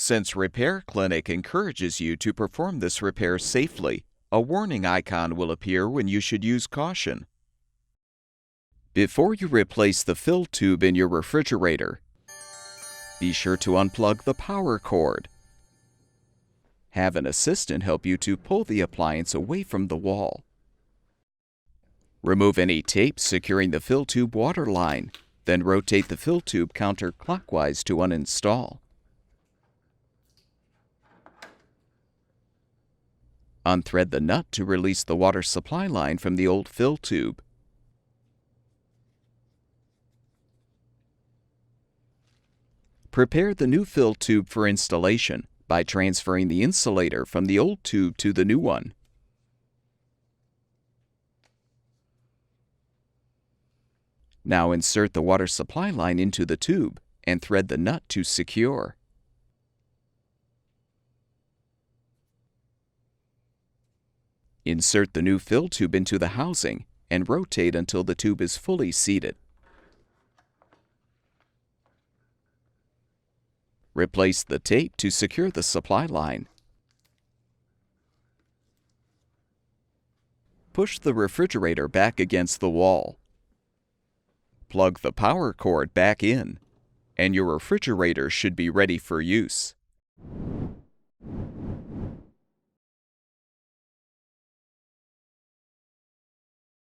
Since Repair Clinic encourages you to perform this repair safely, a warning icon will appear when you should use caution. Before you replace the fill tube in your refrigerator, be sure to unplug the power cord. Have an assistant help you to pull the appliance away from the wall. Remove any tape securing the fill tube water line, then rotate the fill tube counterclockwise to uninstall. Unthread the nut to release the water supply line from the old fill tube. Prepare the new fill tube for installation by transferring the insulator from the old tube to the new one. Now insert the water supply line into the tube and thread the nut to secure. Insert the new fill tube into the housing and rotate until the tube is fully seated. Replace the tape to secure the supply line. Push the refrigerator back against the wall. Plug the power cord back in, and your refrigerator should be ready for use.